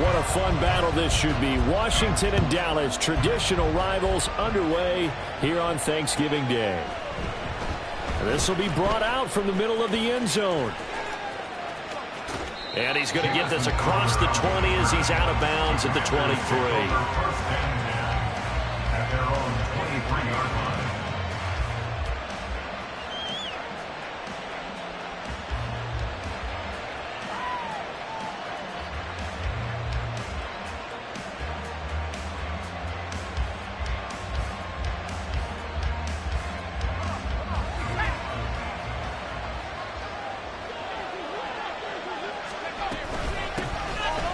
What a fun battle this should be. Washington and Dallas, traditional rivals, underway here on Thanksgiving Day. This will be brought out from the middle of the end zone. And he's going to get this across the 20 as he's out of bounds at the 23.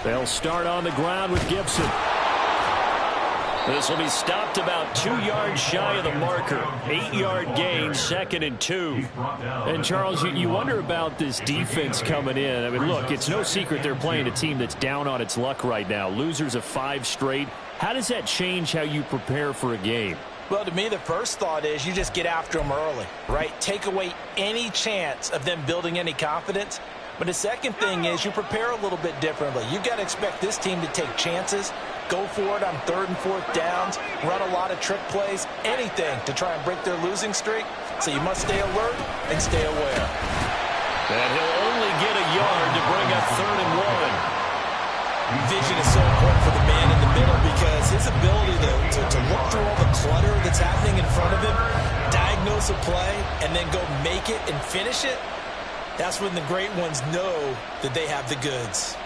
They'll start on the ground with Gibson. This will be stopped about 2 yards shy of the marker. 8-yard gain, 2nd and 2. And, Charles, you wonder about this defense coming in. I mean, look, it's no secret they're playing a team that's down on its luck right now. Losers of 5 straight. How does that change how you prepare for a game? Well, to me, the first thought is you just get after them early, right? Take away any chance of them building any confidence. But the second thing is you prepare a little bit differently. You've got to expect this team to take chances, go for it on 3rd and 4th downs, run a lot of trick plays, anything to try and break their losing streak. So you must stay alert and stay aware. And he'll only get a yard to bring up 3rd and 1. Vision is so important for the man in the middle because his ability to look through all the clutter that's happening in front of him, diagnose a play, and then go make it and finish it. That's when the great ones know that they have the goods.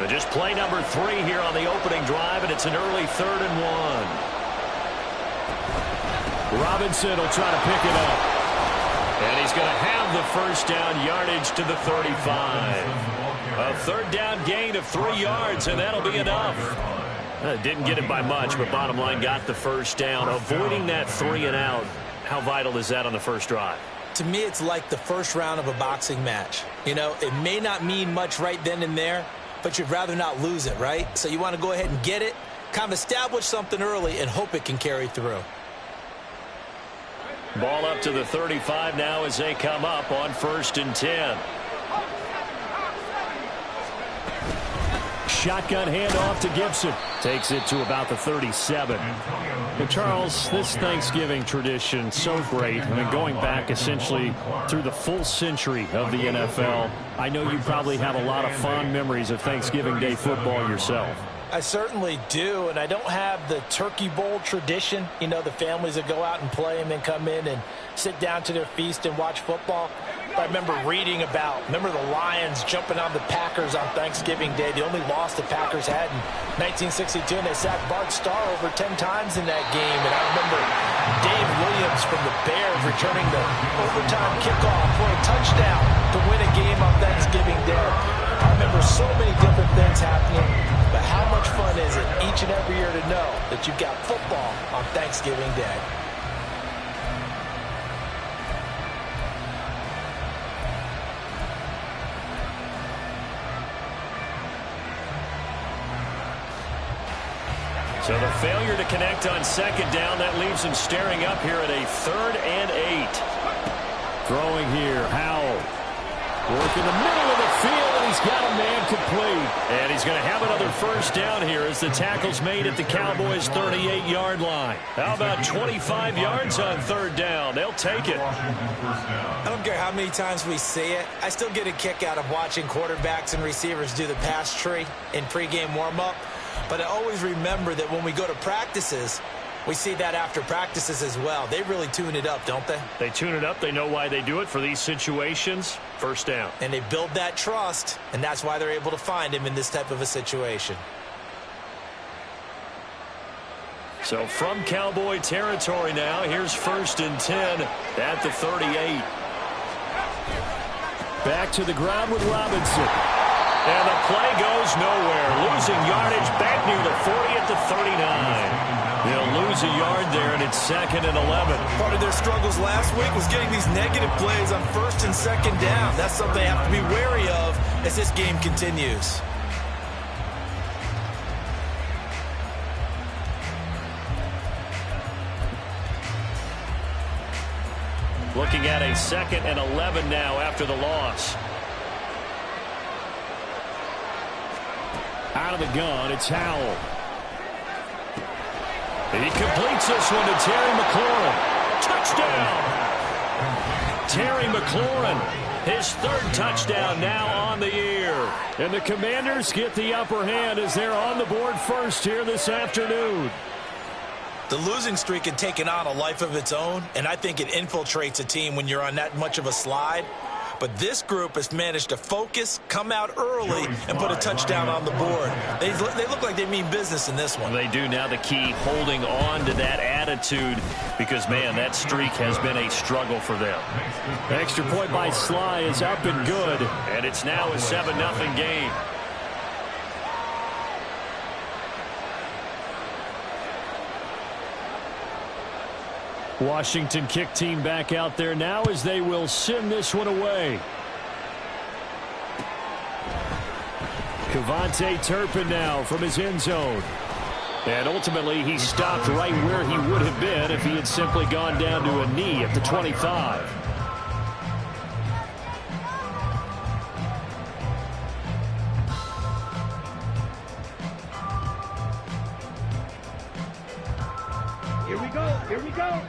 But just play number 3 here on the opening drive, and it's an early 3rd and 1. Robinson will try to pick it up. And he's going to have the first down yardage to the 35. A 3rd down gain of 3 yards, and that'll be enough. Didn't get it by much, but bottom line got the first down. Avoiding that 3 and out, how vital is that on the first drive? To me, it's like the first round of a boxing match. You know, it may not mean much right then and there, but you'd rather not lose it, right? So you want to go ahead and get it, kind of establish something early, and hope it can carry through. Ball up to the 35 now as they come up on 1st and 10. Shotgun handoff to Gibson. Takes it to about the 37. But Charles, this Thanksgiving tradition, so great. I mean, going back essentially through the full century of the NFL, I know you probably have a lot of fond memories of Thanksgiving Day football yourself. I certainly do, and I don't have the Turkey Bowl tradition. You know, the families that go out and play and then come in and sit down to their feast and watch football. I remember reading about, the Lions jumping on the Packers on Thanksgiving Day. The only loss the Packers had in 1962, and they sacked Bart Starr over 10 times in that game. And I remember Dave Williams from the Bears returning the overtime kickoff for a touchdown to win a game on Thanksgiving Day. I remember so many different things happening, but how much fun is it each and every year to know that you've got football on Thanksgiving Day? So the failure to connect on 2nd down, that leaves him staring up here at a 3rd and 8. Throwing here, Howell. Work in the middle of the field, and he's got a man complete. And he's going to have another first down here as the tackle's made at the Cowboys' 38-yard line. How about 25 yards on 3rd down? They'll take it. I don't care how many times we see it. I still get a kick out of watching quarterbacks and receivers do the pass tree in pregame warm-up. But I always remember that when we go to practices, we see that after practices as well. They really tune it up, don't they? They tune it up. They know why they do it for these situations. First down. And they build that trust, and that's why they're able to find him in this type of a situation. So from Cowboy territory now, here's 1st and 10 at the 38. Back to the ground with Robinson. And the play goes nowhere. Losing yardage back near the 40 at the 39. They'll lose a yard there, and it's 2nd and 11. Part of their struggles last week was getting these negative plays on 1st and 2nd down. That's something they have to be wary of as this game continues. Looking at a 2nd and 11 now after the loss. Out of the gun, it's Howell. He completes this one to Terry McLaurin. Touchdown! Terry McLaurin, his 3rd touchdown now on the year. And the Commanders get the upper hand as they're on the board first here this afternoon. The losing streak had taken on a life of its own, and I think it infiltrates a team when you're on that much of a slide. But this group has managed to focus, come out early, and put a touchdown on the board. They look like they mean business in this one. They do. Now the key, holding on to that attitude, because, man, that streak has been a struggle for them. The extra point by Sly is up and good, and it's now a 7-0 game. Washington kick team back out there now as they will send this one away. Kevontae Turpin now from his end zone. And ultimately he stopped right where he would have been if he had simply gone down to a knee at the 25. Here we go. Here we go.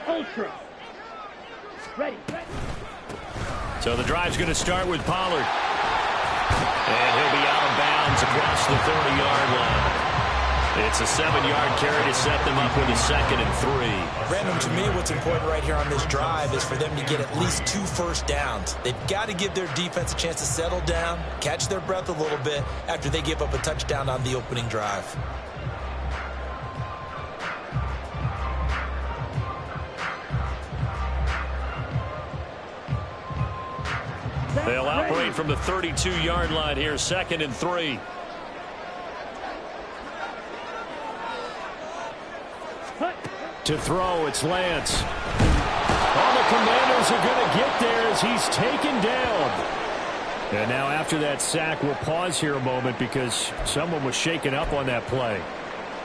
Ultra. Ready. So the drive's going to start with Pollard. And he'll be out of bounds across the 30-yard line. It's a 7-yard carry to set them up with a 2nd and 3. Brandon, to me, what's important right here on this drive is for them to get at least 2 first downs. They've got to give their defense a chance to settle down, catch their breath a little bit after they give up a touchdown on the opening drive. They'll operate from the 32-yard line here, 2nd and 3. To throw, it's Lance. All the Commanders are going to get there as he's taken down. And now after that sack, we'll pause here a moment because someone was shaken up on that play.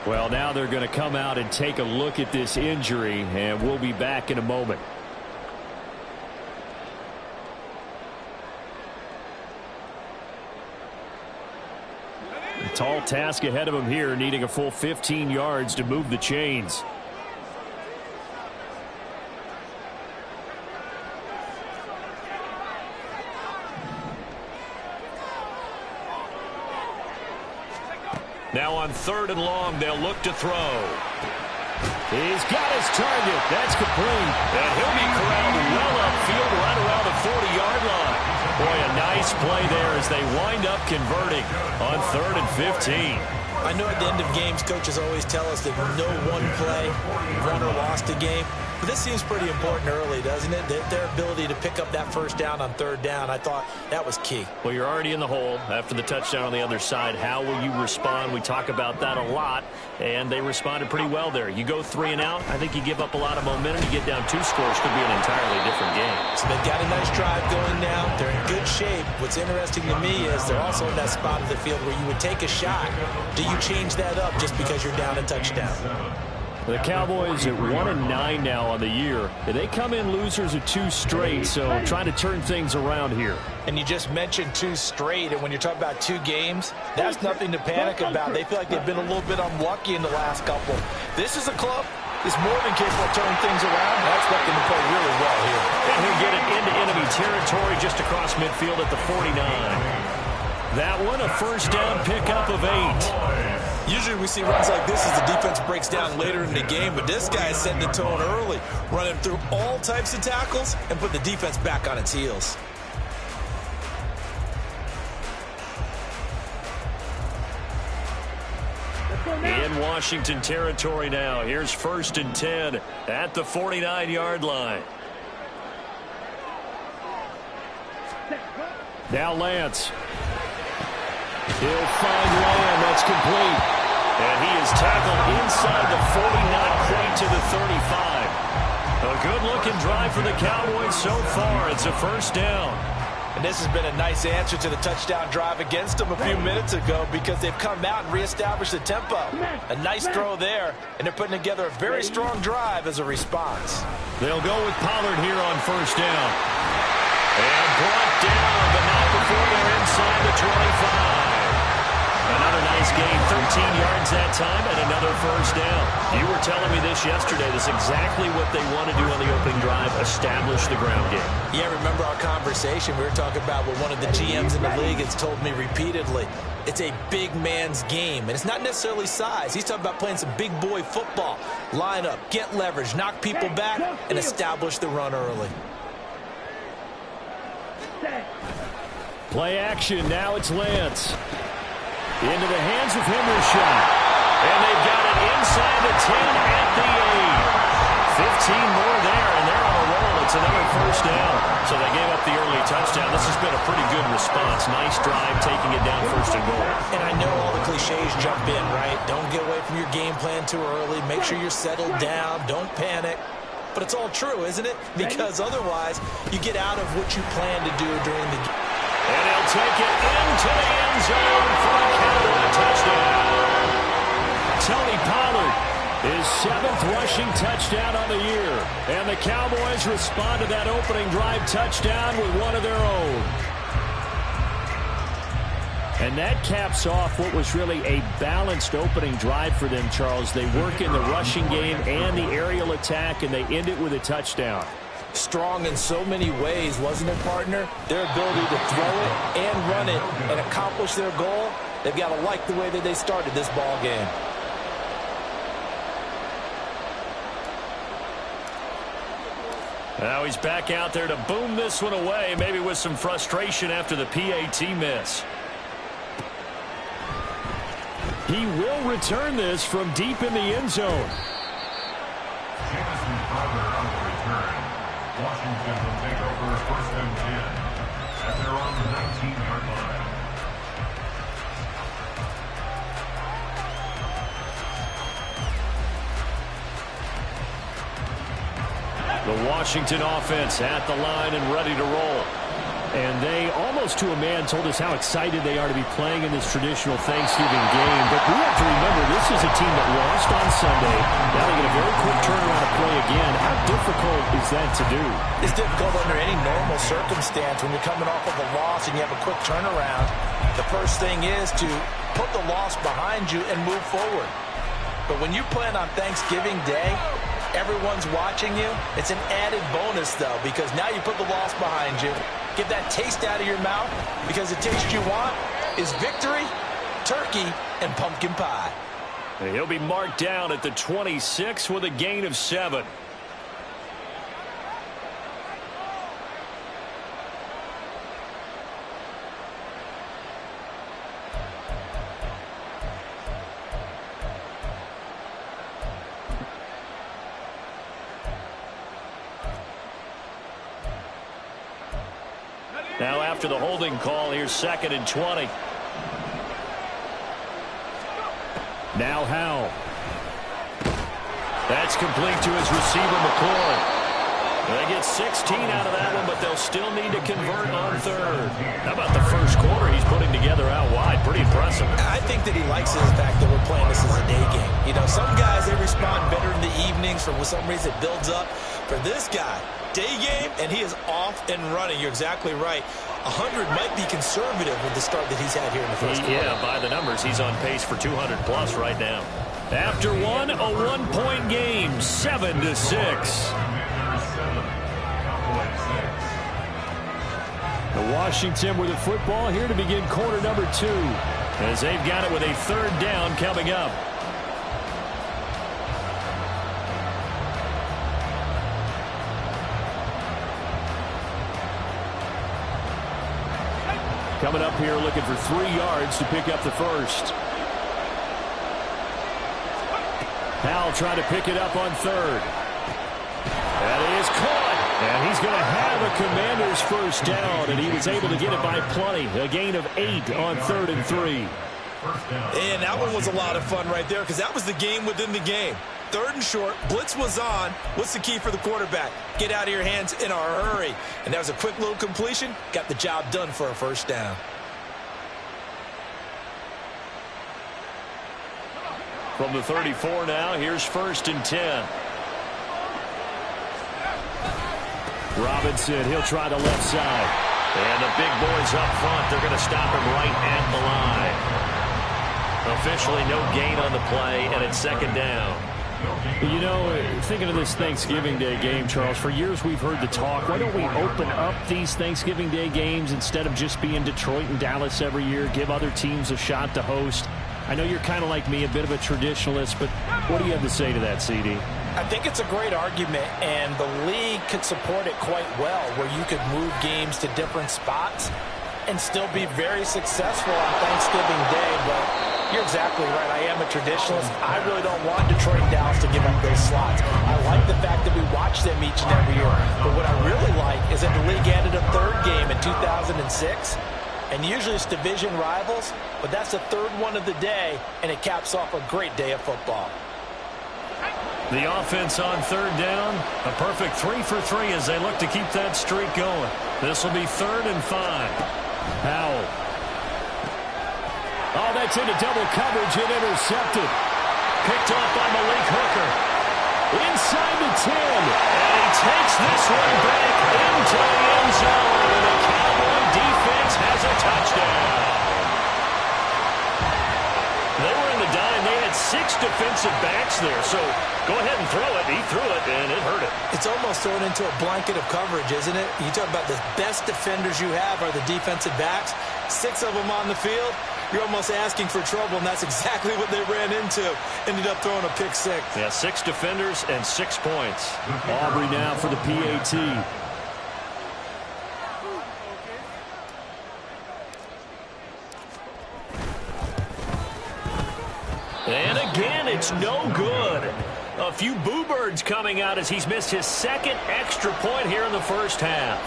Well, now they're going to come out and take a look at this injury, and we'll be back in a moment. A tall task ahead of him here, needing a full 15 yards to move the chains. Now on 3rd and long, they'll look to throw. He's got his target. That's complete. And he'll be corralled well upfield right around the 40-yard line. Boy, a nice play there as they wind up converting on 3rd and 15. I know at the end of games, coaches always tell us that no one play won or lost a game. But this seems pretty important early, doesn't it? Their ability to pick up that first down on 3rd down, I thought that was key. Well, you're already in the hole after the touchdown on the other side. How will you respond? We talk about that a lot, and they responded pretty well there. You go 3 and out, I think you give up a lot of momentum. You get down 2 scores, could be an entirely different game. So they've got a nice drive going now. They're in good shape. What's interesting to me is they're also in that spot of the field where you would take a shot. Do you change that up just because you're down a touchdown? The Cowboys at 1-9 now on the year. They come in losers of 2 straight, so trying to turn things around here. And you just mentioned 2 straight, and when you're talking about 2 games, that's nothing to panic about. They feel like they've been a little bit unlucky in the last couple. This is a club that's more than capable of turning things around. I expect them to play really well here. And he'll get it into enemy territory just across midfield at the 49. That one, a first down pickup of 8. Usually we see runs like this as the defense breaks down later in the game, but this guy is setting the tone early, running through all types of tackles and put the defense back on its heels. In Washington territory now. Here's 1st and 10 at the 49-yard line. Now Lance. He'll find Lamb. That's complete. And he is tackled inside the 40, not quite to the 35. A good-looking drive for the Cowboys so far. It's a first down. And this has been a nice answer to the touchdown drive against them a few minutes ago because they've come out and reestablished the tempo. A nice throw there, and they're putting together a very strong drive as a response. They'll go with Pollard here on first down. And brought down, but not before they're inside the 25. Another nice gain, 13 yards that time, and another first down. You were telling me this yesterday. This is exactly what they want to do on the opening drive, establish the ground game. Yeah, remember our conversation? We were talking about what one of the GMs in the league has told me repeatedly. It's a big man's game, and it's not necessarily size. He's talking about playing some big boy football. Line up, get leverage, knock people back, and establish the run early. Play action. Now it's Lance. Into the hands of Henderson. And they've got it inside the 10 at the 8. 15 more there, and they're on a roll. It's another first down. So they gave up the early touchdown. This has been a pretty good response. Nice drive, taking it down first and goal. And I know all the cliches jump in, right? Don't get away from your game plan too early. Make sure you're settled down. Don't panic. But it's all true, isn't it? Because otherwise, you get out of what you plan to do during the game. And he'll take it into the end zone for a Cowboy touchdown. Tony Pollard, his 7th rushing touchdown on the year. And the Cowboys respond to that opening drive touchdown with one of their own. And that caps off what was really a balanced opening drive for them, Charles. They work in the rushing game and the aerial attack, and they end it with a touchdown. Strong in so many ways, wasn't it, partner? Their ability to throw it and run it and accomplish their goal, they've got to like the way that they started this ball game. Now he's back out there to boom this one away, maybe with some frustration after the PAT miss. He will return this from deep in the end zone. Washington will take over first and 10 at their own 19-yard line. The Washington offense at the line and ready to roll. And they, almost to a man, told us how excited they are to be playing in this traditional Thanksgiving game. But we have to remember, this is a team that lost on Sunday. Now they get a very quick turnaround to play again. How difficult is that to do? It's difficult under any normal circumstance when you're coming off of a loss and you have a quick turnaround. The first thing is to put the loss behind you and move forward. But when you plan on Thanksgiving Day, everyone's watching you. It's an added bonus, though, because now you put the loss behind you. Get that taste out of your mouth, because the taste you want is victory, turkey, and pumpkin pie. He'll be marked down at the 26 with a gain of 7. Now after the holding call, here's 2nd and 20. Now Howell. That's complete to his receiver, McLaurin. They get 16 out of that one, but they'll still need to convert on 3rd. How about the first quarter he's putting together out wide? Pretty impressive. I think that he likes the fact that we're playing this as a day game. You know, some guys, they respond better in the evenings. For some reason, it builds up. For this guy, day game, and he is off and running. You're exactly right. 100 might be conservative with the start that he's had here in the first quarter. Yeah, by the numbers, he's on pace for 200-plus right now. After one, a one-point game, 7-6. The Washington with the football here to begin quarter number 2, as they've got it with a 3rd down coming up. Coming up here looking for 3 yards to pick up the first. Howell trying to pick it up on 3rd. That is caught. And he's going to have a Commander's first down, and he was able to get it by plenty. A gain of 8 on 3rd and 3. First down. And that one was a lot of fun right there because that was the game within the game. 3rd and short, blitz was on. What's the key for the quarterback? Get out of your hands in a hurry. And that was a quick little completion. Got the job done for a first down. From the 34 now, here's 1st and 10. Robinson, he'll try the left side. And the big boys up front, they're going to stop him right at the line. Officially no gain on the play, and it's 2nd down. You know, thinking of this Thanksgiving Day game, Charles, for years we've heard the talk, why don't we open up these Thanksgiving Day games instead of just being Detroit and Dallas every year, give other teams a shot to host? I know you're kind of like me, a bit of a traditionalist, but what do you have to say to that, CD? I think it's a great argument, and the league could support it quite well, where you could move games to different spots and still be very successful on Thanksgiving Day. But you're exactly right. I am a traditionalist. I really don't want Detroit and Dallas to give up those slots. I like the fact that we watch them each and every year. But what I really like is that the league added a 3rd game in 2006. And usually it's division rivals, but that's the 3rd one of the day, and it caps off a great day of football. The offense on 3rd down, a perfect 3 for 3 as they look to keep that streak going. This will be 3rd and 5. Howell. Oh, that's into double coverage and intercepted. Picked off by Malik Hooker. Inside the 10. And he takes this one back into the end zone. And the Cowboy defense has a touchdown. They were in the dime. They had 6 defensive backs there. So go ahead and throw it. He threw it, and it hurt it. It's almost thrown into a blanket of coverage, isn't it? You talk about the best defenders you have are the defensive backs. 6 of them on the field. You're almost asking for trouble, and that's exactly what they ran into. Ended up throwing a pick 6. Yeah, 6 defenders and 6 points. Aubrey now for the PAT. And again, it's no good. A few boo birds coming out as he's missed his 2nd extra point here in the first half.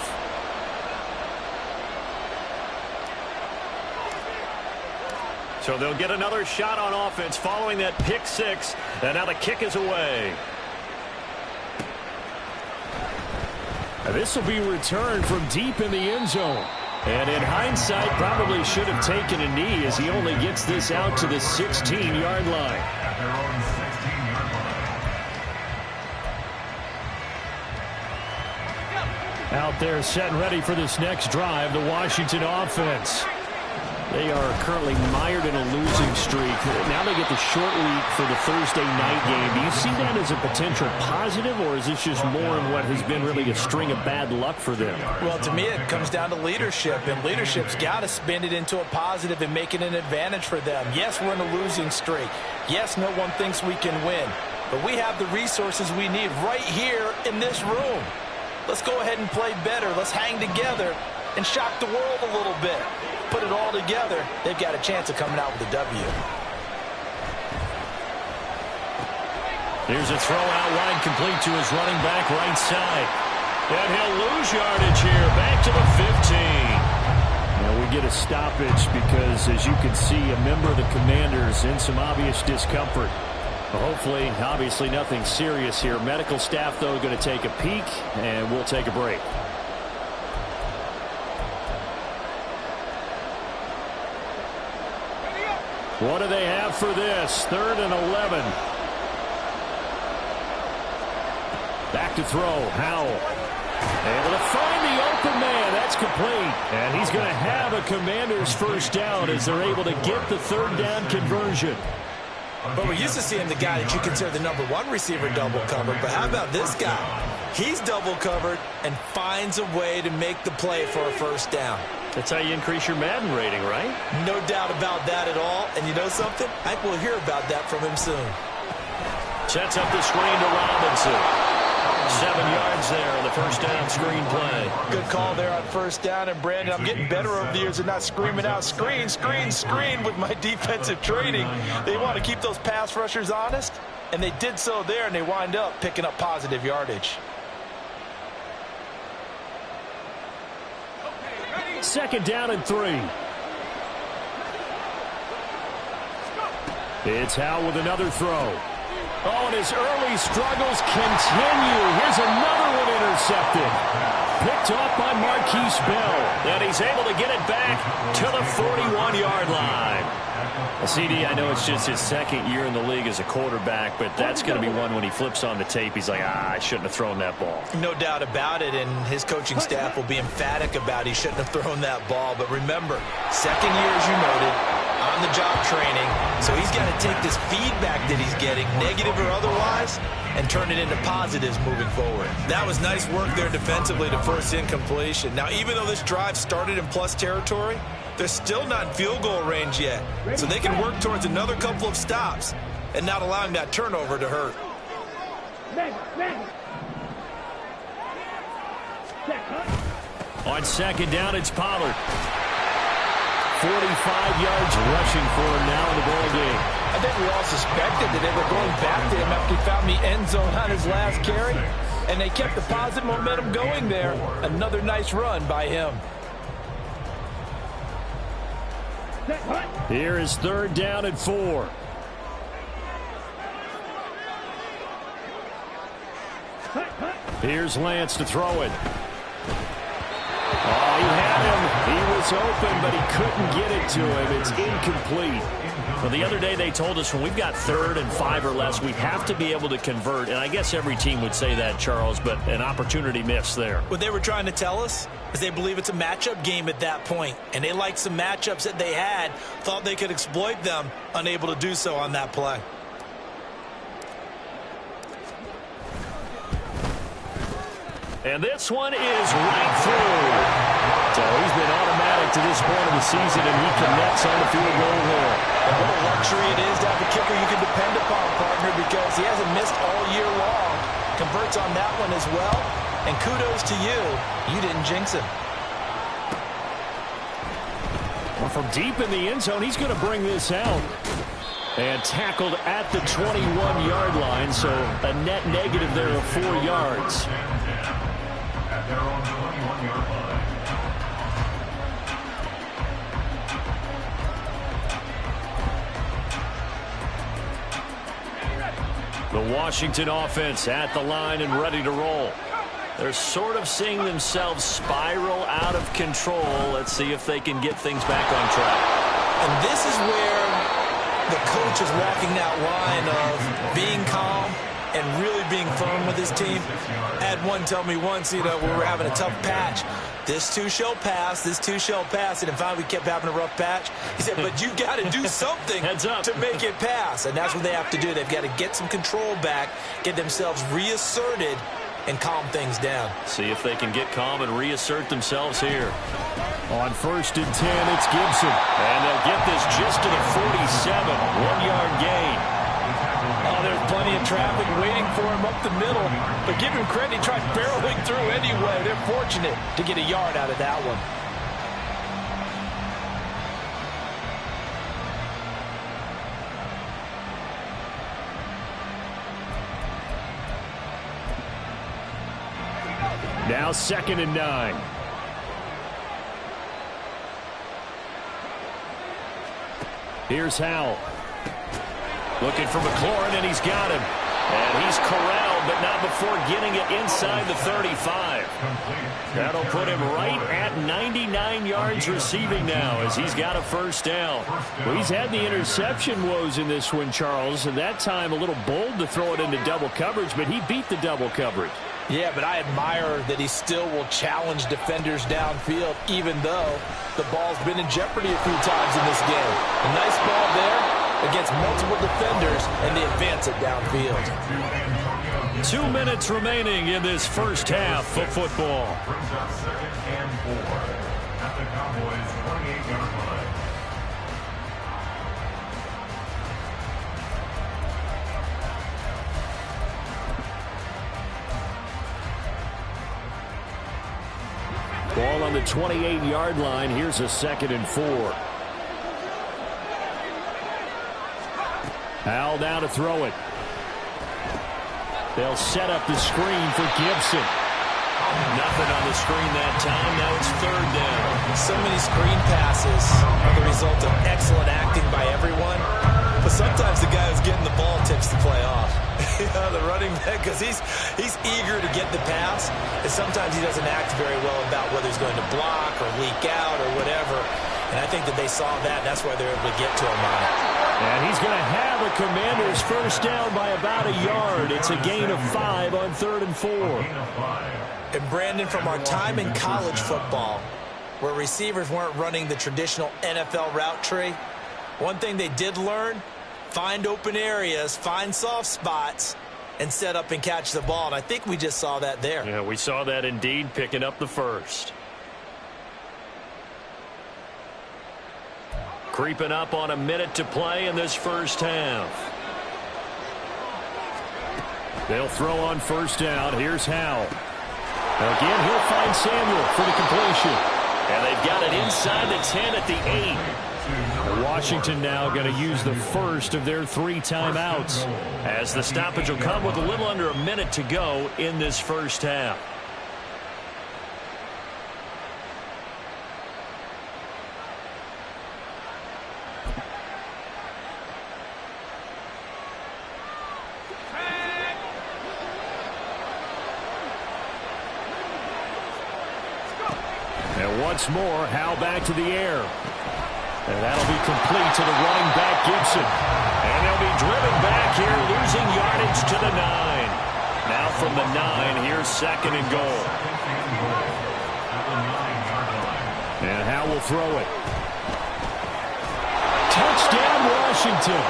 So they'll get another shot on offense following that pick 6. And now the kick is away. This will be returned from deep in the end zone. And in hindsight, probably should have taken a knee as he only gets this out to the 16-yard line. At their own 16-yard line. Out there set and ready for this next drive, the Washington offense. They are currently mired in a losing streak. Now they get the short week for the Thursday night game. Do you see that as a potential positive, or is this just more in what has been really a string of bad luck for them? Well, to me, it comes down to leadership, and leadership's got to spin it into a positive and make it an advantage for them. Yes, we're in a losing streak. Yes, no one thinks we can win, but we have the resources we need right here in this room. Let's go ahead and play better. Let's hang together and shock the world a little bit. Put it all together, they've got a chance of coming out with a W. Here's a throw out wide, complete to his running back right side. And he'll lose yardage here, back to the 15. Now we get a stoppage because, as you can see, a member of the Commanders in some obvious discomfort. Hopefully, obviously nothing serious here. Medical staff, though, going to take a peek, and we'll take a break. What do they have for this? 3rd and 11. Back to throw. Howell. Able to find the open man. That's complete. And he's going to have a Commander's first down as they're able to get the 3rd down conversion. But we're used to seeing the guy that you consider the #1 receiver double covered. But how about this guy? He's double covered and finds a way to make the play for a first down. That's how you increase your Madden rating, right? No doubt about that at all. And you know something? I think we'll hear about that from him soon. Sets up the screen to Robinson. 7 yards there on the first down screen play. Good call there on first down. And, Brandon, I'm getting better over the years at not screaming out, screen, screen, screen with my defensive training. They want to keep those pass rushers honest, and they did so there, and they wind up picking up positive yardage. 2nd down and 3. It's Howell with another throw. Oh, and his early struggles continue. Here's another one intercepted. Picked off by Marquise Bell. And he's able to get it back to the 41-yard line. Well, CD, I know it's just his second year in the league as a quarterback, but that's going to be one when he flips on the tape. He's like, I shouldn't have thrown that ball. No doubt about it, and his coaching staff will be emphatic about he shouldn't have thrown that ball. But remember, second year, as you noted, on-the-job training, so he's got to take this feedback that he's getting, negative or otherwise, and turn it into positives moving forward. That was nice work there defensively to force incompletion. Now, even though this drive started in plus territory, they're still not in field goal range yet, so they can work towards another couple of stops and not allowing that turnover to hurt. On second down, it's Pollard. 45 yards rushing for him now in the ball game. I think we all suspected that they were going back to him after he found the end zone on his last carry, and they kept the positive momentum going there. Another nice run by him. Here is third down and 4. Here's Lance to throw it. Oh, he had him. He was open, but he couldn't get it to him. It's incomplete. Well, the other day they told us when we've got 3rd and 5 or less, we have to be able to convert. And I guess every team would say that, Charles, but an opportunity missed there. What they were trying to tell us is they believe it's a matchup game at that point. And they liked some matchups that they had, thought they could exploit them, unable to do so on that play. And this one is right through. So he's been automatic to this point of the season, and he connects on the field goal hole. And what a luxury it is to have a kicker you can depend upon, partner, because he hasn't missed all year long. Converts on that one as well. And kudos to you. You didn't jinx him. Well, from deep in the end zone, he's going to bring this out. And tackled at the 21-yard line, so a net negative there of 4 yards. They're on the 21-yard line. The Washington offense at the line and ready to roll. They're sort of seeing themselves spiral out of control. Let's see if they can get things back on track. And this is where the coach is walking that line of being calm and really being firm with his team. I had one tell me once, we were having a tough patch. This too shall pass, this too shall pass. And in fact, we kept having a rough patch. He said, but you got to do something to make it pass. And that's what they have to do. They've got to get some control back, get themselves reasserted, and calm things down. See if they can get calm and reassert themselves here. On 1st and 10, it's Gibson. And they'll get this just to the 47, 1-yard gain. Oh, there's plenty of traffic waiting for him up the middle. But give him credit, he tried barreling through anyway. They're fortunate to get a yard out of that one. Now 2nd and 9. Here's Howell. Looking for McLaurin, and he's got him. And he's corralled, but not before getting it inside the 35. That'll put him right at 99 yards receiving now as he's got a 1st down. Well, he's had the interception woes in this one, Charles, and that time a little bold to throw it into double coverage, but he beat the double coverage. Yeah, but I admire that he still will challenge defenders downfield, even though the ball's been in jeopardy a few times in this game. A nice ball there against multiple defenders, and they advance it downfield. 2 minutes remaining in this first half of football. Brings up 2nd and 4 at the Cowboys' 28-yard line. Ball on the 28-yard line. Here's a 2nd and 4. Howell now to throw it. They'll set up the screen for Gibson. Nothing on the screen that time. Now it's 3rd down. So many screen passes are the result of excellent acting by everyone. But sometimes the Yeah, the running back, because he's eager to get the pass, and sometimes he doesn't act very well about whether he's going to block or leak out or whatever. And I think that they saw that, and that's why they're able to get to him on it. And he's going to have a Commanders first down by about a yard. It's a gain of 5 on 3rd and 4. And Brandon, from our time in college football, where receivers weren't running the traditional NFL route tree, one thing they did learn: find open areas, find soft spots, and set up and catch the ball. And I think we just saw that there. Yeah, we saw that indeed, picking up the first. Creeping up on a minute to play in this first half. They'll throw on first down. Here's Howell. Again, he'll find Samuel for the completion. And they've got it inside the 10 at the 8. Washington now going to use the first of their 3 timeouts, as the stoppage will come with a little under a minute to go in this first half. And once more, Howell back to the air. And that'll be complete to the running back, Gibson. And they'll be driven back here, losing yardage to the 9. Now from the 9, here's 2nd and goal. And Howell will throw it. Touchdown, Washington.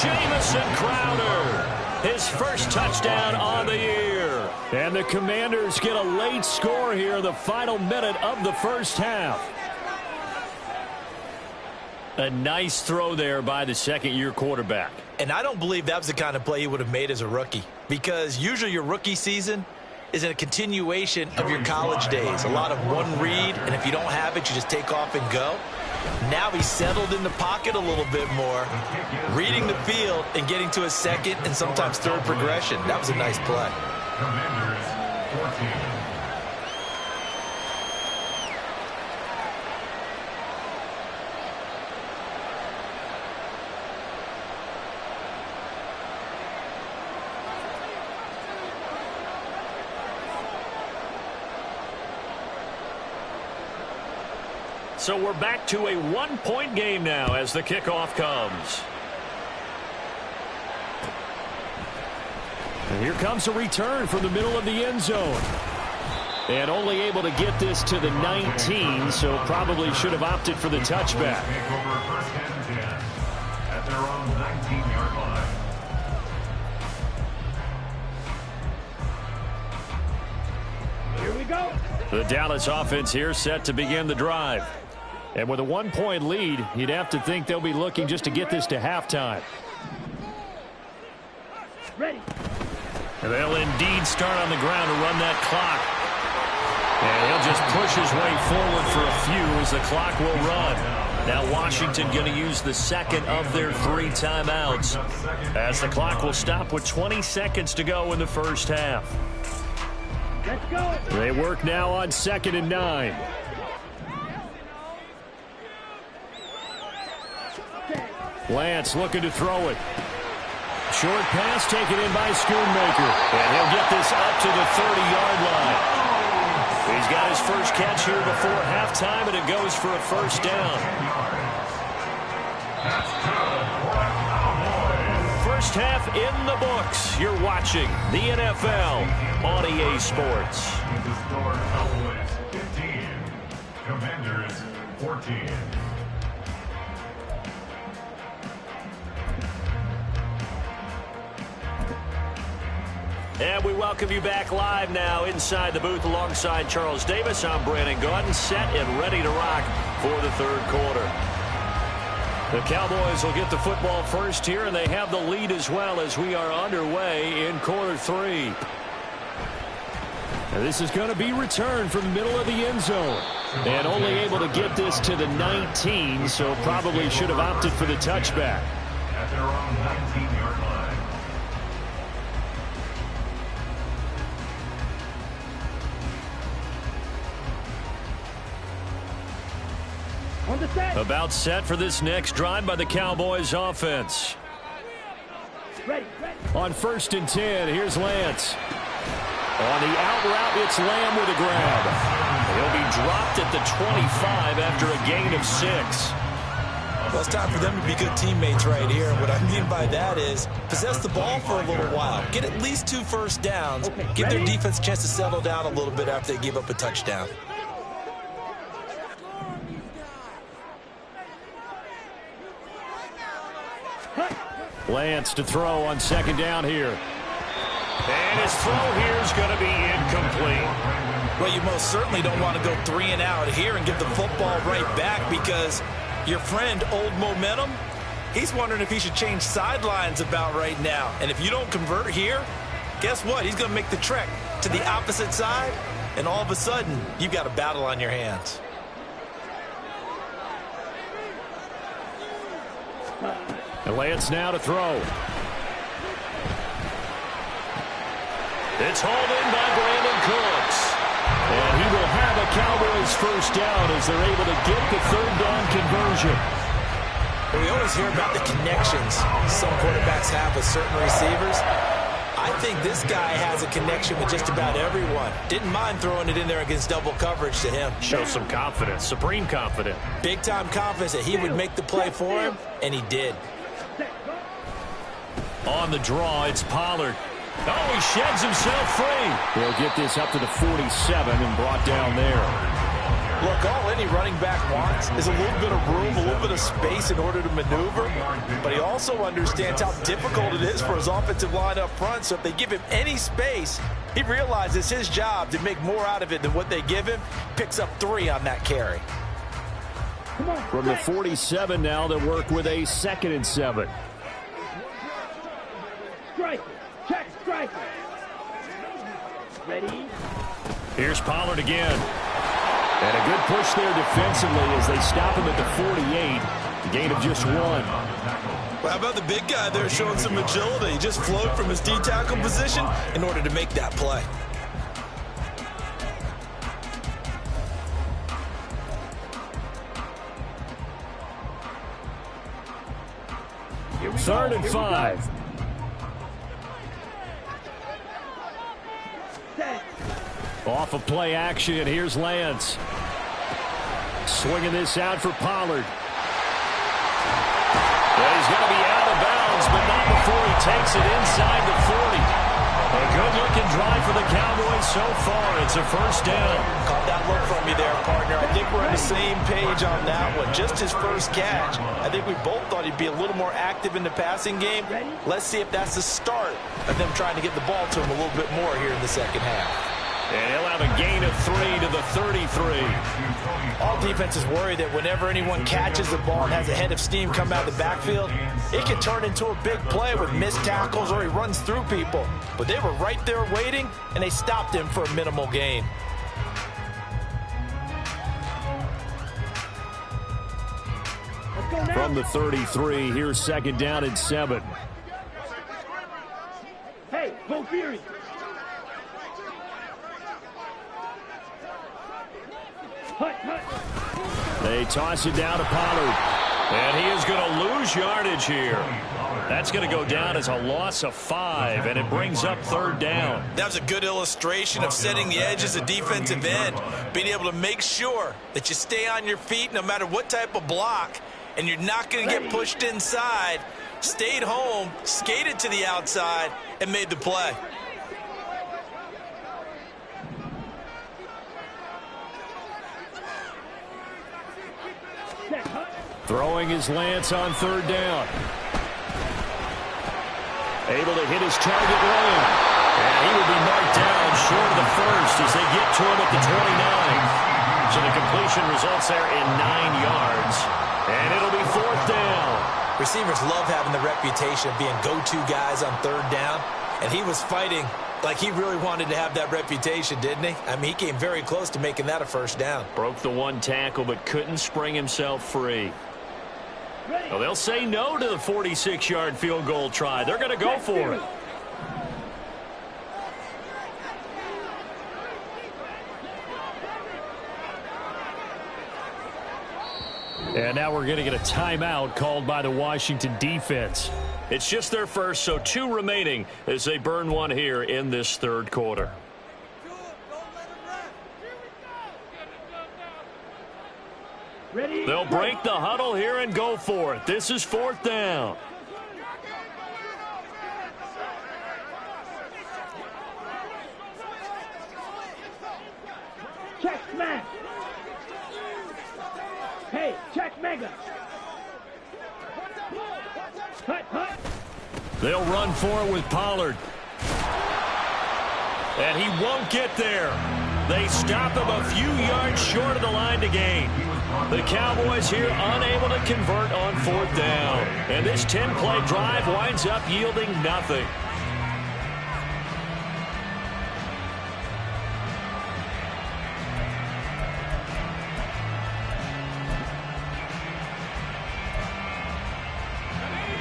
Jamison Crowder, his first touchdown on the year. And the Commanders get a late score here, the final minute of the first half. A nice throw there by the second-year quarterback. And I don't believe that was the kind of play he would have made as a rookie, because usually your rookie season is in a continuation of your college days. A lot of one read, and if you don't have it, you just take off and go. Now he's settled in the pocket a little bit more, reading the field and getting to a second and sometimes third progression. That was a nice play. Commanders 14. So we're back to a one-point game now as the kickoff comes. And here comes a return from the middle of the end zone. And only able to get this to the 19, so probably should have opted for the touchback. Take over first and 10 at their own 19-yard line. Here we go. The Dallas offense here set to begin the drive. And with a one-point lead, you'd have to think they'll be looking just to get this to halftime. Ready. And they'll indeed start on the ground to run that clock. And he'll just push his way forward for a few as the clock will run. Now Washington going to use the second of their 3 timeouts, as the clock will stop with 20 seconds to go in the first half. Let's go. They work now on 2nd and 9. Lance looking to throw it. Short pass taken in by Schoonmaker. And he'll get this up to the 30-yard line. He's got his first catch here before halftime, and it goes for a first down. First half in the books. You're watching the NFL on EA Sports. With the score, Cowboys 15, Commanders 14. And we welcome you back live now inside the booth alongside Charles Davis. I'm Brandon Gaudin, set and ready to rock for the third quarter. The Cowboys will get the football first here, and they have the lead as well as we are underway in quarter 3. And this is going to be returned from the middle of the end zone. And only able to get this to the 19, so probably should have opted for the touchback. At their own 19-yard line. On the set. About set for this next drive by the Cowboys offense. Ready. On 1st and 10, here's Lance. On the out route, it's Lamb with a grab. He'll be dropped at the 25 after a gain of 6. Well, it's time for them to be good teammates right here. And what I mean by that is possess the ball for a little while. Get at least 2 first downs. Give their defense a chance to settle down a little bit after they give up a touchdown. Lance to throw on 2nd down here. And his throw here is going to be incomplete. Well, you most certainly don't want to go 3 and out here and give the football right back, because your friend, Old Momentum, he's wondering if he should change sidelines about right now. And if you don't convert here, guess what? He's going to make the trek to the opposite side, and all of a sudden, you've got a battle on your hands. And Lance now to throw. It's hauled in by Brandon Cooks. And he will have a Cowboys first down as they're able to get the 3rd down conversion. Well, we always hear about the connections some quarterbacks have with certain receivers. I think this guy has a connection with just about everyone. Didn't mind throwing it in there against double coverage to him. Show some confidence, supreme confidence. Big-time confidence that he would make the play for him, and he did. On the draw, it's Pollard. Oh, he sheds himself free. He'll get this up to the 47 and brought down there. Look, all any running back wants is a little bit of room, a little bit of space in order to maneuver. But he also understands how difficult it is for his offensive line up front. So if they give him any space, he realizes his job to make more out of it than what they give him. Picks up 3 on that carry. From the 47 now, they work with a 2nd and 7. Striker. Check striker. Ready. Here's Pollard again. And a good push there defensively as they stop him at the 48. The gain of just 1. Well, how about the big guy there showing some agility? He just flowed from his D-tackle position in order to make that play. Third and 5. Off of play action, here's Lance. Swinging this out for Pollard. Well, he's going to be out of bounds, but not before he takes it inside the 40. A good-looking drive for the Cowboys so far. It's a first down. Caught that look from you there, partner. I think we're on the same page on that one. Just his first catch. I think we both thought he'd be a little more active in the passing game. Let's see if that's the start of them trying to get the ball to him a little bit more here in the second half. And he'll have a gain of 3 to the 33. All defenses worry that whenever anyone catches the ball and has a head of steam come out of the backfield, it can turn into a big play with missed tackles or he runs through people. But they were right there waiting, and they stopped him for a minimal gain. From the 33, here's 2nd down and 7. Hey, go Fury. They toss it down to Pollard. And he is going to lose yardage here. That's going to go down as a loss of 5, and it brings up 3rd down. That was a good illustration of setting the edge as a defensive end, being able to make sure that you stay on your feet no matter what type of block, and you're not going to get pushed inside. Stayed home, skated to the outside, and made the play. Throwing his Lance on 3rd down. Able to hit his target lane. And he will be marked down short of the first as they get to him at the 29. So the completion results there in 9 yards. And it'll be 4th down. Receivers love having the reputation of being go-to guys on 3rd down. And he was fighting like he really wanted to have that reputation, didn't he? I mean, he came very close to making that a first down. Broke the 1 tackle, but couldn't spring himself free. Well, they'll say no to the 46-yard field goal try. They're going to go for it. And now we're going to get a timeout called by the Washington defense. It's just their first, so 2 remaining as they burn one here in this third quarter. They'll break the huddle here and go for it. This is 4th down. Check smash. Hey, check mega. Hut. They'll run for it with Pollard. And he won't get there. They stop him a few yards short of the line to gain. The Cowboys here unable to convert on 4th down. And this 10-play drive winds up yielding nothing.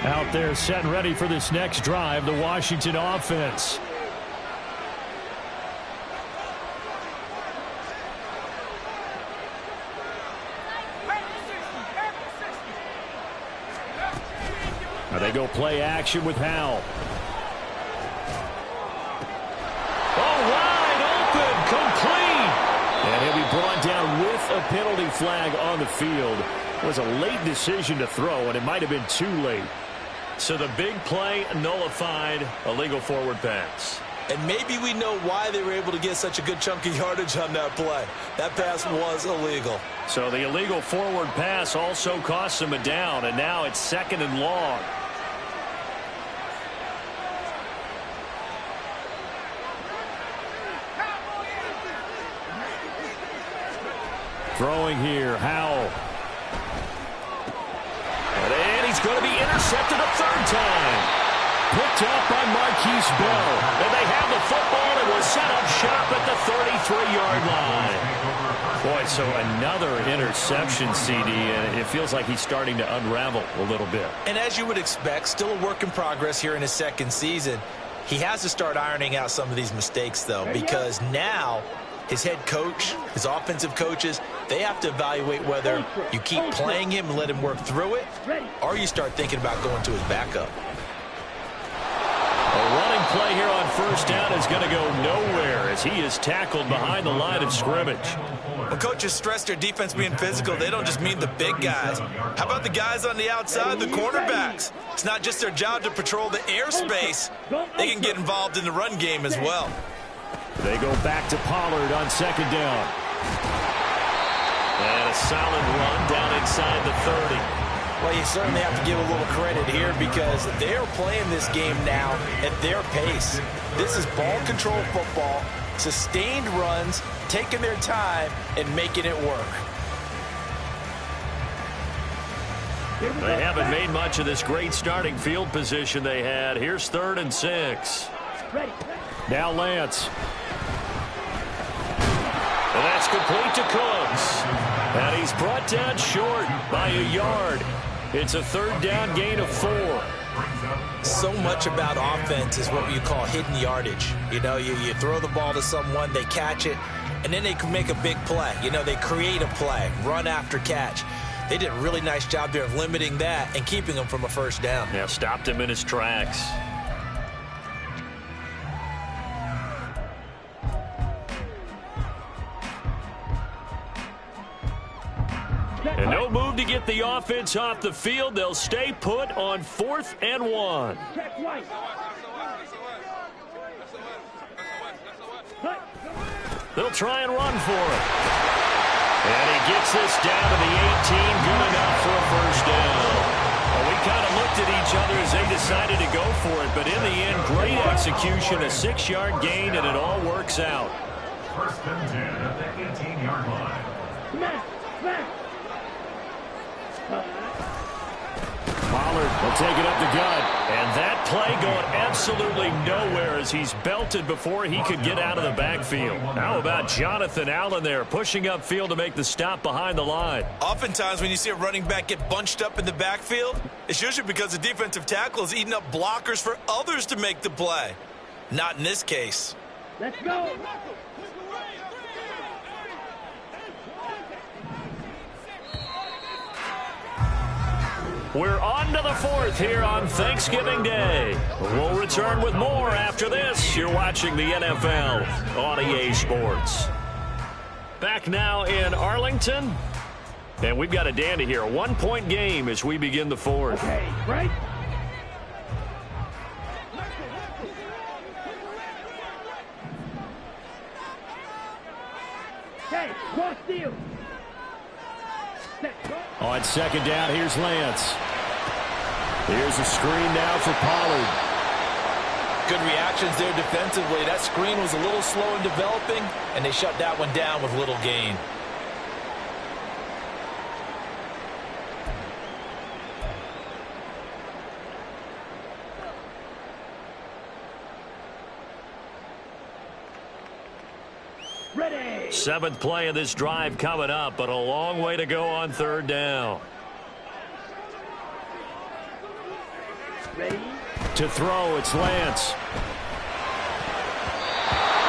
Out there set and ready for this next drive, the Washington offense. Now they go play action with Howell. Oh, wide open, complete. And he'll be brought down with a penalty flag on the field. It was a late decision to throw, and it might have been too late. So the big play nullified, a legal forward pass. And maybe we know why they were able to get such a good chunk of yardage on that play. That pass was illegal. So the illegal forward pass also cost them a down, and now it's 2nd and long. Throwing here, Howell. And he's going to be intercepted a 3rd time. Picked up by Marquise Bell. And they have the football and will set up shop at the 33-yard line. Boy, so another interception, CD, and it feels like he's starting to unravel a little bit. And as you would expect, still a work in progress here in his 2nd season. He has to start ironing out some of these mistakes, though, because now his head coach, his offensive coaches, they have to evaluate whether you keep playing him and let him work through it, or you start thinking about going to his backup. A running play here on 1st down is going to go nowhere as he is tackled behind the line of scrimmage. When coaches stress their defense being physical, they don't just mean the big guys. How about the guys on the outside, the cornerbacks? It's not just their job to patrol the airspace. They can get involved in the run game as well. They go back to Pollard on 2nd down. And a solid run down inside the 30. Well, you certainly have to give a little credit here because they're playing this game now at their pace. This is ball control football, sustained runs, taking their time, and making it work. They haven't made much of this great starting field position they had. Here's 3rd and 6. Now Lance. And that's complete to Cooks. And he's brought down short by a yard. It's a 3rd down gain of 4. So much about offense is what you call hidden yardage. You know, you throw the ball to someone, they catch it, and then they can make a big play. You know, they create a play, run after catch. They did a really nice job there of limiting that and keeping him from a 1st down. Yeah, stopped him in his tracks. And no move to get the offense off the field. They'll stay put on 4th and 1. They'll try and run for it. And he gets this down to the 18, good enough for a 1st down. Well, we kind of looked at each other as they decided to go for it, but in the end, great execution, a 6-yard gain, and it all works out. 1st and 10 at the 18-yard line. Smash. Pollard will take it up the gut. And that play going absolutely nowhere as he's belted before he could get out of the backfield. How about Jonathan Allen there pushing upfield to make the stop behind the line? Oftentimes when you see a running back get bunched up in the backfield, it's usually because the defensive tackle is eating up blockers for others to make the play. Not in this case. Let's go. We're on to the fourth here on Thanksgiving Day. We'll return with more after this. You're watching the NFL on EA Sports. Back now in Arlington. And we've got a dandy here. A 1-point game as we begin the fourth. Okay, right? Okay, cross field. On second down, here's Lance. Here's a screen now for Pollard. Good reactions there defensively. That screen was a little slow in developing, and they shut that one down with little gain. Ready. Seventh play of this drive coming up, but a long way to go on third down. Ready. To throw, it's Lance.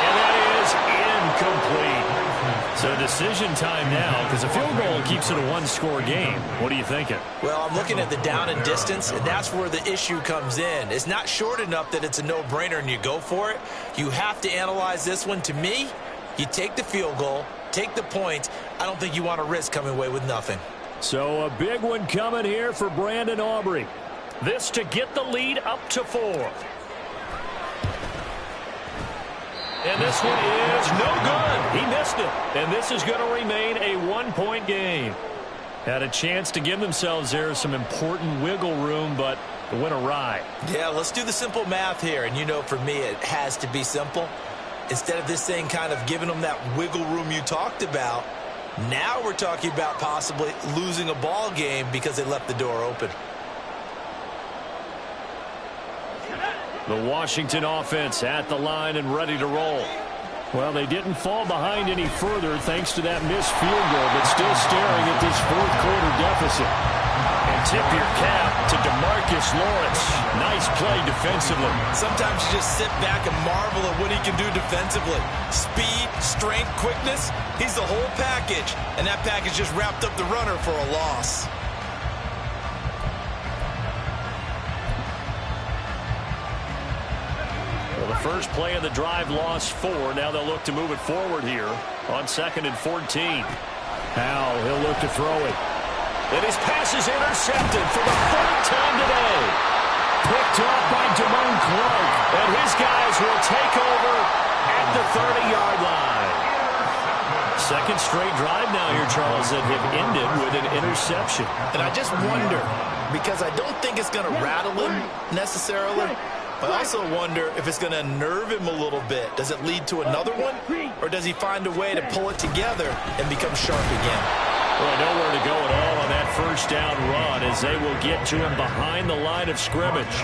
And that is incomplete. So decision time now, because a field goal keeps it a one-score game. What are you thinking? Well, I'm looking at the down and distance, and that's where the issue comes in. It's not short enough that it's a no-brainer and you go for it. You have to analyze this one. To me, you take the field goal, take the point. I don't think you want to risk coming away with nothing. So a big one coming here for Brandon Aubrey. This to get the lead up to 4. And this one is no good. He missed it. And this is going to remain a 1-point game. Had a chance to give themselves there some important wiggle room, but it went awry. Yeah, let's do the simple math here. And you know, for me, it has to be simple. Instead of this thing kind of giving them that wiggle room you talked about, now we're talking about possibly losing a ball game because they left the door open. The Washington offense at the line and ready to roll. Well, they didn't fall behind any further thanks to that missed field goal, but still staring at this fourth-quarter deficit. And tip your cap to DeMarcus Lawrence. Nice play defensively. Sometimes you just sit back and marvel at what he can do defensively. Speed, strength, quickness, he's the whole package. And that package just wrapped up the runner for a loss. Well, the first play of the drive lost 4. Now they'll look to move it forward here on 2nd and 14. Howell, he'll look to throw it. And his pass is intercepted for the 3rd time today. Picked off by Damone Clark. And his guys will take over at the 30-yard line. Second straight drive now here, Charles, that have ended with an interception. And I just wonder, because I don't think it's going to rattle him necessarily, but I also wonder if it's going to nerve him a little bit. Does it lead to another one? Or does he find a way to pull it together and become sharp again? Well, nowhere to go at all on that first down run as they will get to him behind the line of scrimmage.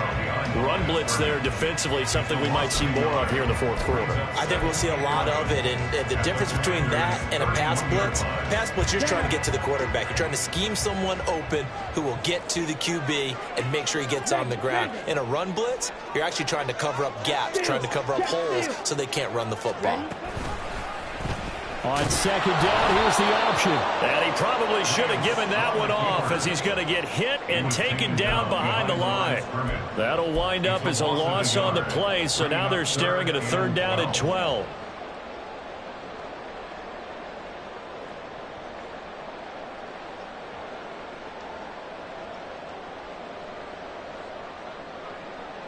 Run blitz there defensively, something we might see more of here in the fourth quarter. I think we'll see a lot of it, and the difference between that and a pass blitz, you're trying to get to the quarterback. You're trying to scheme someone open who will get to the QB and make sure he gets on the ground. In a run blitz, you're actually trying to cover up gaps, trying to cover up holes so they can't run the football. On second down, here's the option. And he probably should have given that one off as he's going to get hit and taken down behind the line. That'll wind up as a loss on the play, so now they're staring at a 3rd down and 12.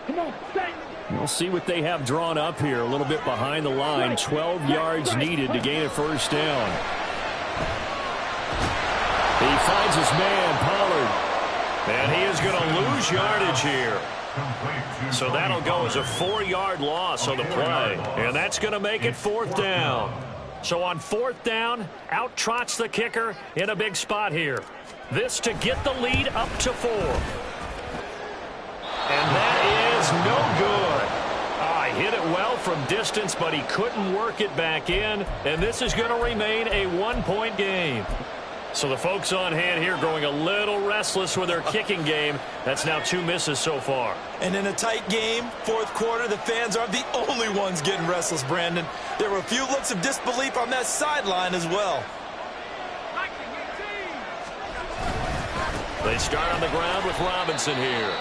Come on, stay. We'll see what they have drawn up here. A little bit behind the line. 12 yards needed to gain a first down. He finds his man, Pollard. And he is going to lose yardage here. So that'll go as a 4-yard loss on the play. And that's going to make it 4th down. So on 4th down, out trots the kicker in a big spot here. This to get the lead up to 4. And that is no good. Hit it well from distance, but he couldn't work it back in. And this is going to remain a 1-point game. So the folks on hand here growing a little restless with their kicking game. That's now 2 misses so far. And in a tight game, 4th quarter, the fans aren't the only ones getting restless, Brandon. There were a few looks of disbelief on that sideline as well. They start on the ground with Robinson here.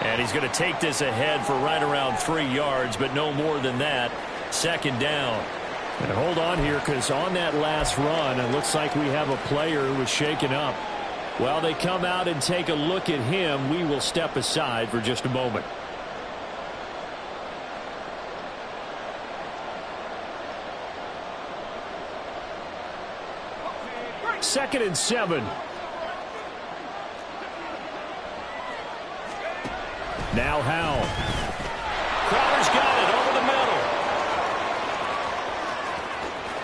And he's going to take this ahead for right around 3 yards, but no more than that. Second down. And hold on here, because on that last run, it looks like we have a player who was shaken up. While they come out and take a look at him, we will step aside for just a moment. Second and 7. Now Howell. Crowder's got it over the middle.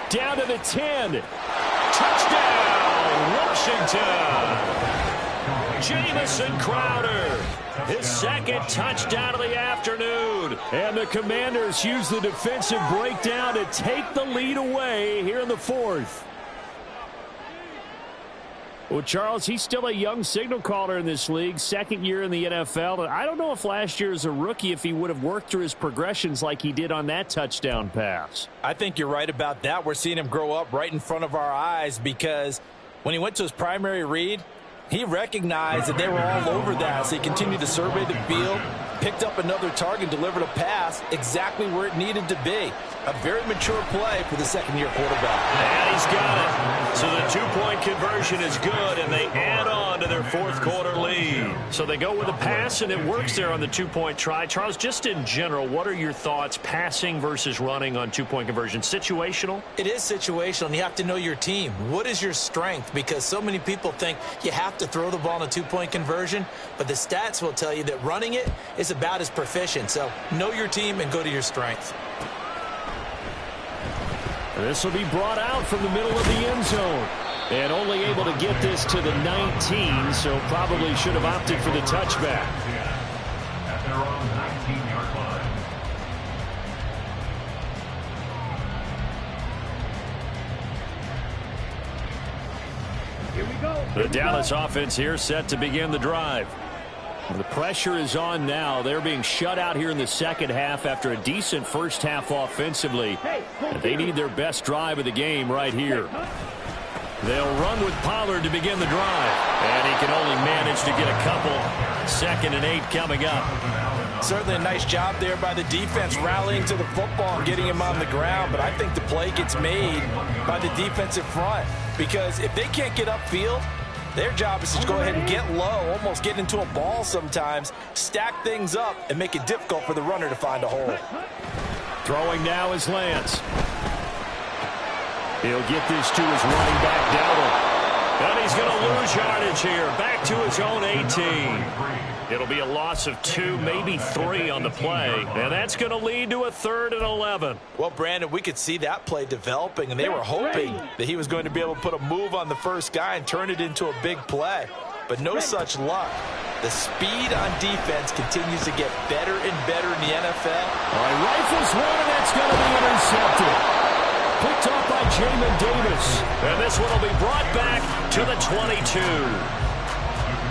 Down to the 10. Touchdown, Washington. Jamison Crowder. His second touchdown of the afternoon. And the Commanders use the defensive breakdown to take the lead away here in the fourth. Well, Charles, he's still a young signal caller in this league, second year in the NFL. And I don't know if last year as a rookie, if he would have worked through his progressions like he did on that touchdown pass. I think you're right about that. We're seeing him grow up right in front of our eyes, because when he went to his primary read, he recognized that they were all over that. So he continued to survey the field, picked up another target, delivered a pass exactly where it needed to be. A very mature play for the second-year quarterback. And he's got it. So the two-point conversion is good, and they add on to their fourth-quarter lead. So they go with a pass, and it works there on the two-point try. Charles, just in general, what are your thoughts passing versus running on two-point conversion? Situational? It is situational, and you have to know your team. What is your strength? Because so many people think you have to throw the ball in a two-point conversion, but the stats will tell you that running it is about as proficient. So know your team and go to your strength. This will be brought out from the middle of the end zone. And only able to get this to the 19, so probably should have opted for the touchback. At their own 19-yard line. Here we go. The Dallas offense here set to begin the drive. The pressure is on now. They're being shut out here in the second half after a decent first half offensively. And they need their best drive of the game right here. They'll run with Pollard to begin the drive. And he can only manage to get a couple. 2nd and 8 coming up. Certainly a nice job there by the defense rallying to the football and getting him on the ground. But I think the play gets made by the defensive front. Because if they can't get upfield, their job is to go ahead and get low, almost get into a ball sometimes, stack things up, and make it difficult for the runner to find a hole. Throwing now is Lance. He'll get this to his running back, Dowdle. And he's going to lose yardage here, back to his own 18. It'll be a loss of 2, maybe 3 on the play, and that's going to lead to a 3rd and 11. Well, Brandon, we could see that play developing, and they were hoping that he was going to be able to put a move on the first guy and turn it into a big play. But no such luck. The speed on defense continues to get better and better in the NFL. All right, rifles one, and that's going to be intercepted. Picked off by Jamin Davis. And this one will be brought back to the 22.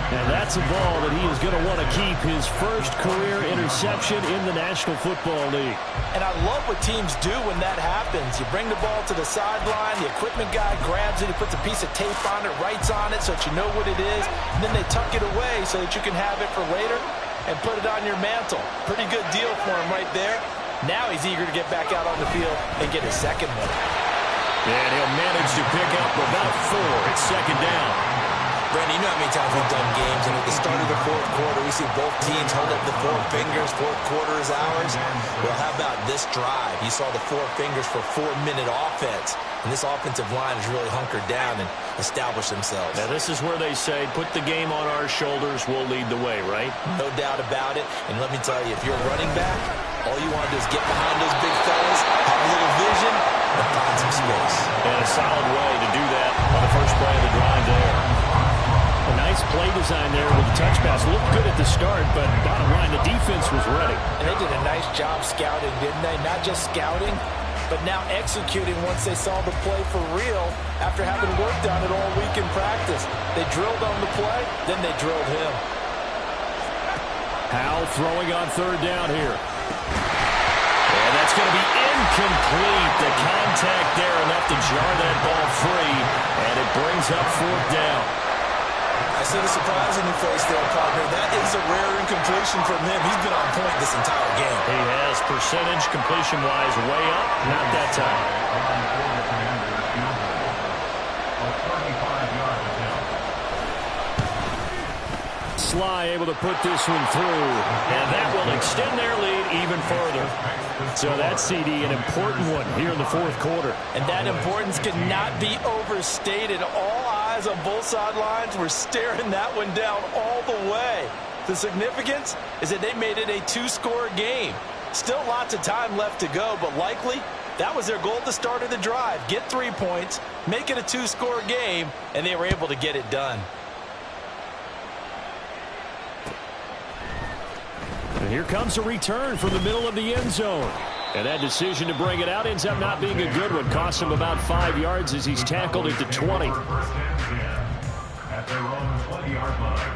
And that's a ball that he is going to want to keep, his first career interception in the National Football League. And I love what teams do when that happens. You bring the ball to the sideline, the equipment guy grabs it, he puts a piece of tape on it, writes on it so that you know what it is, and then they tuck it away so that you can have it for later and put it on your mantle. Pretty good deal for him right there. Now he's eager to get back out on the field and get his second one. And he'll manage to pick up about 4. It's 2nd down. Brandon, you know how many times we've done games, and at the start of the fourth quarter, we see both teams hold up the 4 fingers, fourth quarter is ours. Well, how about this drive? You saw the 4 fingers for 4-minute offense, and this offensive line has really hunkered down and established themselves. Now, this is where they say, put the game on our shoulders, we'll lead the way, right? No doubt about it, and let me tell you, if you're a running back, all you want to do is get behind those big fellas, have a little vision, and find some space. And a solid way to do that on the first play of the drive there. A nice play design there with the touch pass. Looked good at the start, but bottom line, the defense was ready. And they did a nice job scouting, didn't they? Not just scouting, but now executing once they saw the play for real after having worked on it all week in practice. They drilled on the play, then they drilled him. Howell throwing on 3rd down here. And that's going to be incomplete. The contact there enough to jar that ball free, and it brings up 4th down. I see the surprise in your face there, partner. That is a rare incompletion from him. He's been on point this entire game. He has percentage completion-wise way up. Not that time. Sly able to put this one through. And that will extend their lead even further. So that CD, an important one here in the fourth quarter. And that importance cannot be overstated. All eyes on both sidelines were staring that one down all the way. The significance is that they made it a two-score game. Still lots of time left to go, but likely that was their goal at the start of the drive. Get 3 points, make it a two-score game, and they were able to get it done. And here comes a return from the middle of the end zone. And that decision to bring it out ends up not being a good one. Costs him about 5 yards as he's tackled at the 20. At their own 20-yard line.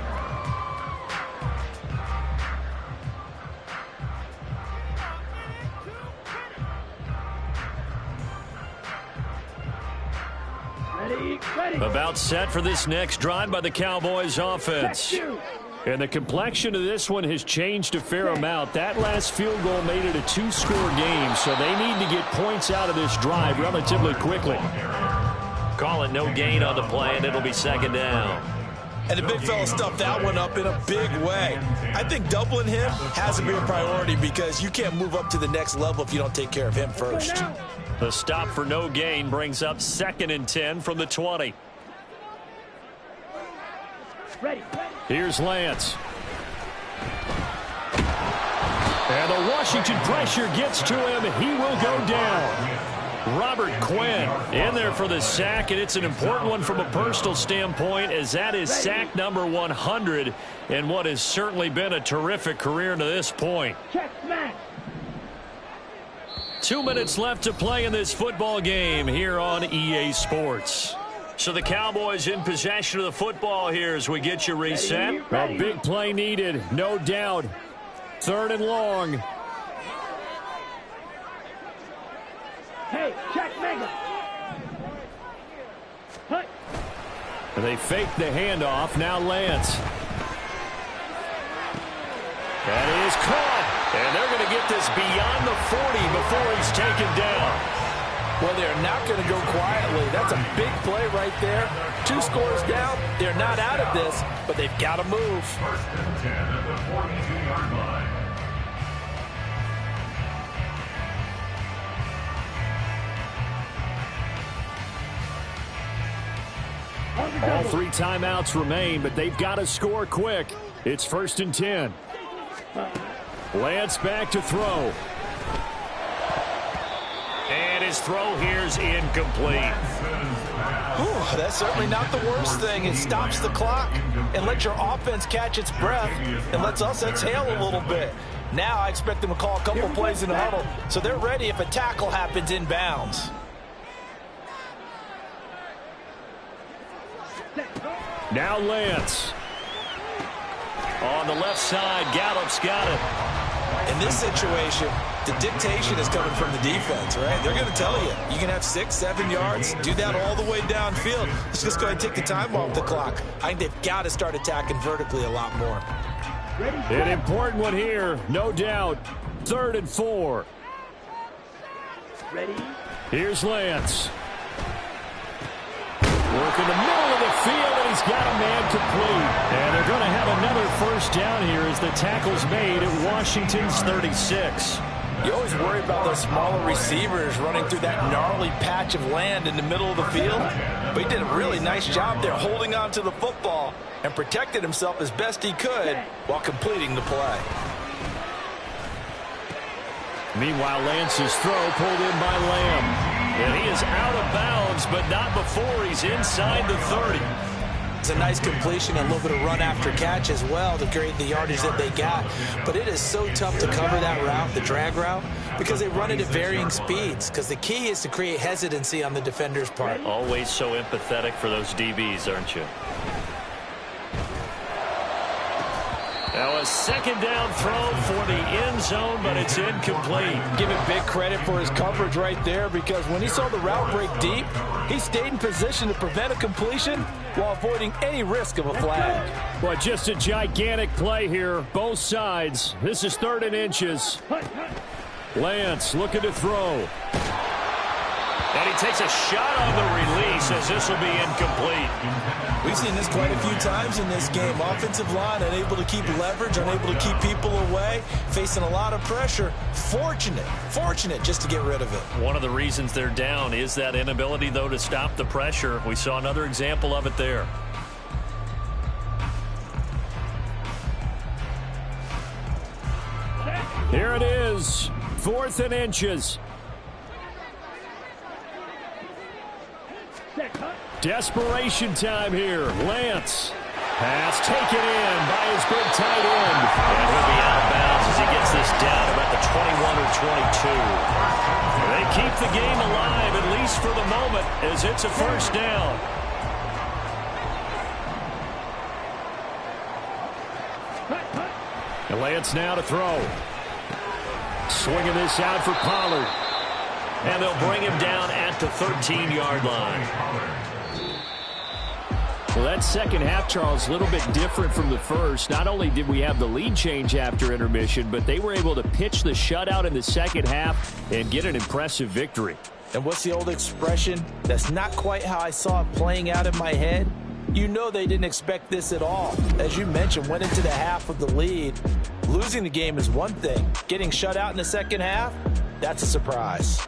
Ready. About set for this next drive by the Cowboys offense. And the complexion of this one has changed a fair amount. That last field goal made it a two-score game, so they need to get points out of this drive relatively quickly. Call it no gain on the play, and it'll be second down. And the big fella stuffed that one up in a big way. I think doubling him has to be a priority because you can't move up to the next level if you don't take care of him first. The stop for no gain brings up 2nd and 10 from the 20. Ready. Here's Lance. And the Washington pressure gets to him. He will go down. Robert Quinn in there for the sack, and it's an important one from a personal standpoint as that is sack number 100 in what has certainly been a terrific career to this point. Check smash. 2 minutes left to play in this football game here on EA Sports. So the Cowboys in possession of the football here as we get you reset. A big play needed, no doubt. 3rd and long. Hey, check mega. Hut. They fake the handoff. Now Lance. That is caught. And they're going to get this beyond the 40 before he's taken down. Well, they're not going to go quietly. That's a big play right there. 2 scores down. They're not out of this, but they've got to move. 1st and 10 at the 42-yard line. All 3 timeouts remain, but they've got to score quick. It's 1st and 10. Lance back to throw. And his throw here's incomplete. Ooh, that's certainly not the worst thing. It stops the clock and lets your offense catch its breath and lets us exhale a little bit. Now I expect them to call a couple plays in the huddle so they're ready if a tackle happens inbounds. Now Lance. On the left side, Gallup's got it. In this situation, the dictation is coming from the defense, right? They're going to tell you, you can have 6, 7 yards, do that all the way downfield. Let's just go ahead and take the time off the clock. I think they've got to start attacking vertically a lot more. An important one here, no doubt. 3rd and 4. Ready. Here's Lance. Work in the middle of the field, and he's got a man complete. And they're going to have another 1st down here as the tackle's made at Washington's 36. You always worry about those smaller receivers running through that gnarly patch of land in the middle of the field. But he did a really nice job there holding on to the football and protected himself as best he could while completing the play. Meanwhile, Lance's throw pulled in by Lamb. And he is out of bounds, but not before he's inside the 30. It's a nice completion and a little bit of run after catch as well to create the yardage that they got. But it is so tough to cover that route, the drag route, because they run it at varying speeds. Because the key is to create hesitancy on the defender's part. Always so empathetic for those DBs, aren't you? Now a second down throw for the end zone, but it's incomplete. Give him big credit for his coverage right there, because when he saw the route break deep, he stayed in position to prevent a completion while avoiding any risk of a flag. Well, just a gigantic play here, both sides. This is 3rd and inches. Lance looking to throw. And he takes a shot on the release as this will be incomplete. We've seen this quite a few times in this game. Offensive line unable to keep leverage, unable to keep people away, facing a lot of pressure. Fortunate just to get rid of it. One of the reasons they're down is that inability, though, to stop the pressure. We saw another example of it there. Here it is, 4th and inches. Desperation time here. Lance. Pass taken in by his big tight end. And he'll be out of bounds as he gets this down about the 21 or 22. They keep the game alive, at least for the moment, as it's a first down. And Lance now to throw. Swinging this out for Pollard. And they'll bring him down at the 13-yard line. Well, that second half, Charles, a little bit different from the first. Not only did we have the lead change after intermission, but they were able to pitch the shutout in the second half and get an impressive victory. And what's the old expression? That's not quite how I saw it playing out in my head. You know they didn't expect this at all. As you mentioned, went into the half with the lead. Losing the game is one thing. Getting shut out in the second half, that's a surprise.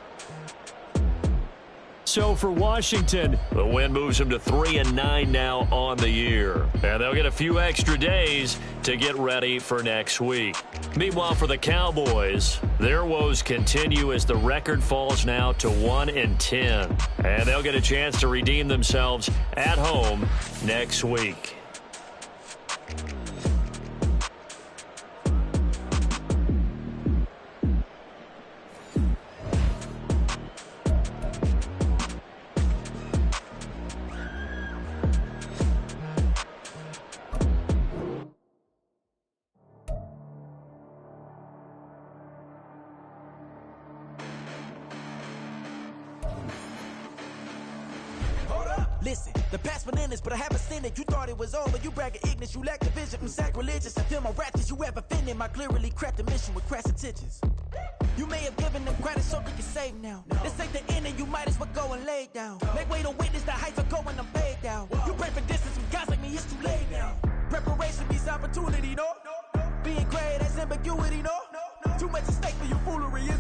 So for Washington, the win moves them to 3-9 now on the year. And they'll get a few extra days to get ready for next week. Meanwhile, for the Cowboys, their woes continue as the record falls now to 1-10. And they'll get a chance to redeem themselves at home next week. Listen, the past bananas, but I haven't seen it. You thought it was over, you bragging ignorance, you lack the vision. I'm sacrilegious, I feel my raptors, you ever offended my clearly crafted mission with crass intentions. You may have given them credit so they can save now. This ain't the end and you might as well go and lay down. Make way to witness the heights are going, I'm paid down. You pray for distance from guys like me, it's too late now. Preparation beats opportunity, no? Being great as ambiguity, no? Too much at stake for your foolery, isn't